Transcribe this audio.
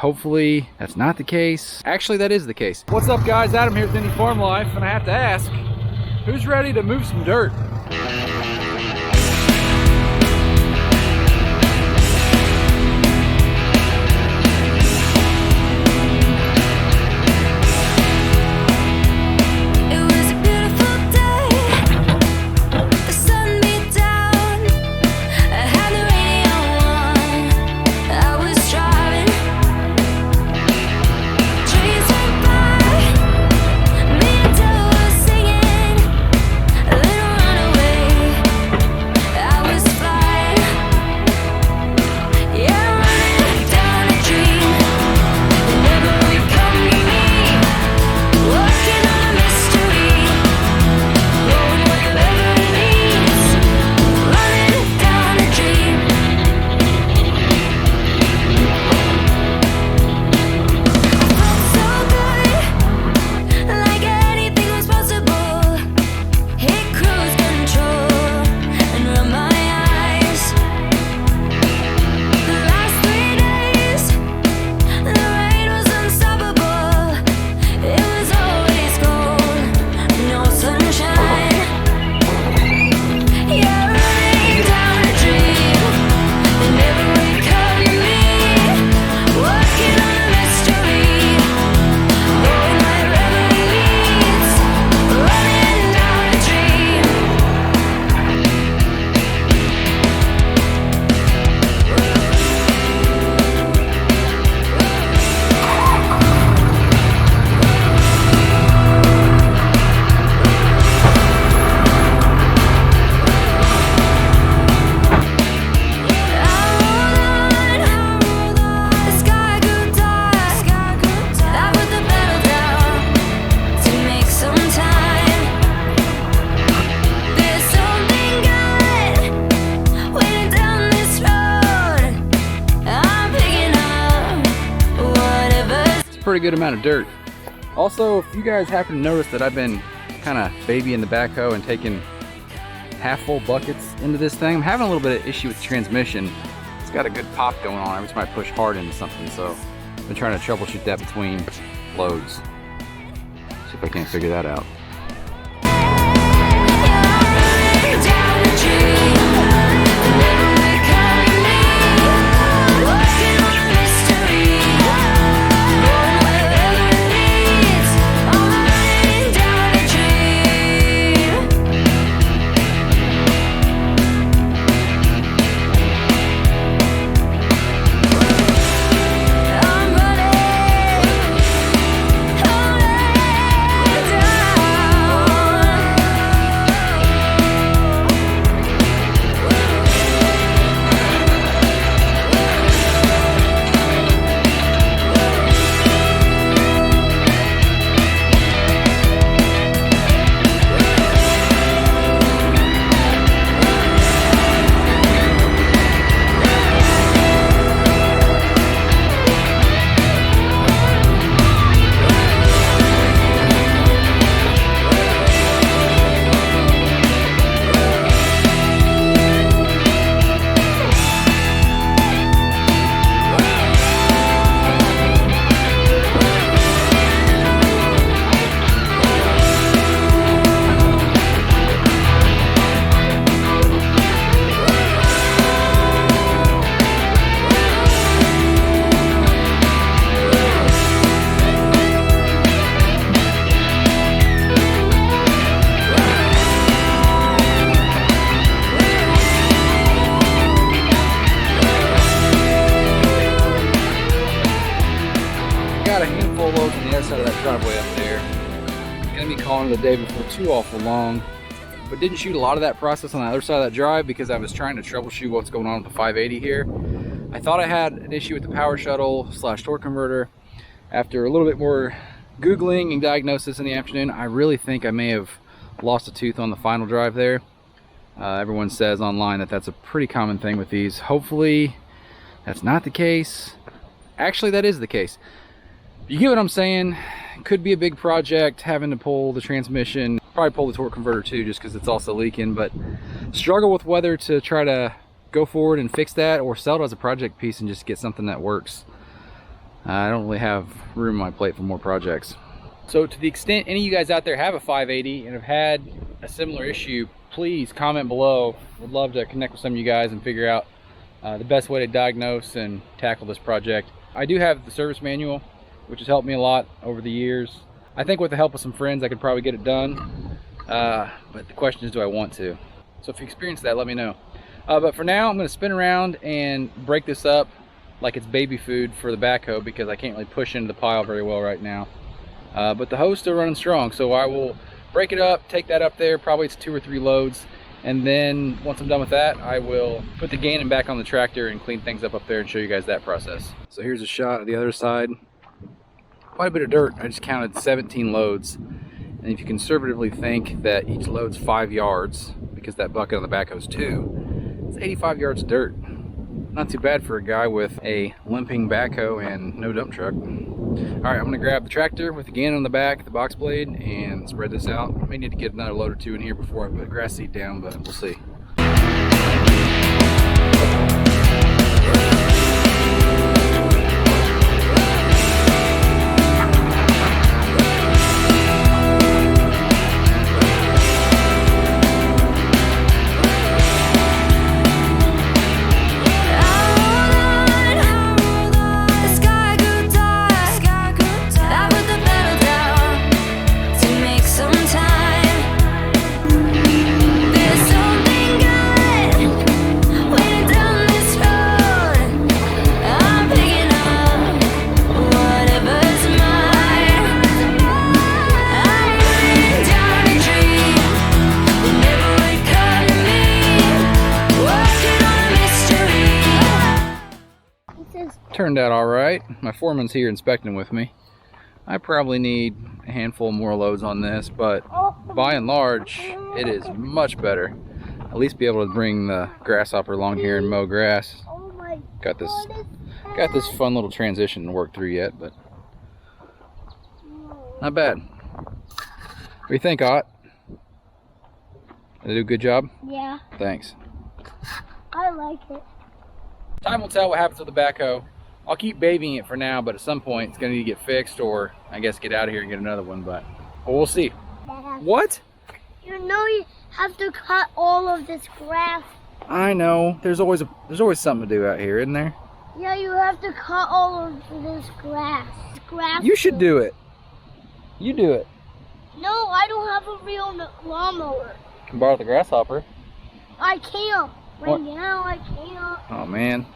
Hopefully that's not the case. Actually, that is the case. What's up, guys? Adam here with Indie Farm Life, and I have to ask, who's ready to move some dirt? Pretty good amount of dirt. Also, if you guys happen to notice that I've been kind of babying the backhoe and taking half full buckets into this thing, I'm having a little bit of issue with the transmission. It's got a good pop going on every time I push hard into something, so I've been trying to troubleshoot that between loads. See if I can't figure that out. Side of that driveway up there. Gonna be calling it a day before too awful long, but didn't shoot a lot of that process on the other side of that drive because I was trying to troubleshoot what's going on with the 580 here. I thought I had an issue with the power shuttle / torque converter. After a little bit more Googling and diagnosis in the afternoon, I really think I may have lost a tooth on the final drive there. Everyone says online that that's a pretty common thing with these. Hopefully that's not the case. Actually, that is the case. You get what I'm saying? Could be a big project, having to pull the transmission, probably pull the torque converter too, just because it's also leaking, but struggle with whether to try to go forward and fix that or sell it as a project piece and just get something that works. I don't really have room on my plate for more projects. So to the extent any of you guys out there have a 580 and have had a similar issue, please comment below. Would love to connect with some of you guys and figure out the best way to diagnose and tackle this project. I do have the service manual, which has helped me a lot over the years. I think with the help of some friends I could probably get it done, but the question is, do I want to? So if you experience that, let me know. But for now, I'm going to spin around and break this up like it's baby food for the backhoe, because I can't really push into the pile very well right now. But the hoe's still running strong, so I will break it up, take that up there, probably it's 2 or 3 loads, and then once I'm done with that, I will put the Gannon back on the tractor and clean things up there and show you guys that process. So here's a shot of the other side. Quite a bit of dirt. I just counted 17 loads, and if you conservatively think that each load's 5 yards, because that bucket on the backhoe's 2, it's 85 yards of dirt. Not too bad for a guy with a limping backhoe and no dump truck. Alright, I'm going to grab the tractor with the Gannon on the back, the box blade, and spread this out. I may need to get another load or 2 in here before I put grass seed down, but we'll see. Turned out all right. My foreman's here inspecting with me. I probably need a handful more loads on this, but by and large, it is much better. At least be able to bring the grasshopper along here and mow grass. Got this fun little transition to work through yet, but not bad. What do you think, Ott? Did I do a good job? Yeah. Thanks. I like it. Time will tell what happens with the backhoe. I'll keep babying it for now, but at some point it's going to need to get fixed, or I guess get out of here and get another one, but we'll see. Dad, What? you know you have to cut all of this grass. I know. There's always something to do out here, isn't there? Yeah, you have to cut all of this grass. You should do it. You do it. No, I don't have a real lawnmower. You can borrow the grasshopper. I can't. Right What? now, I can't. Oh man.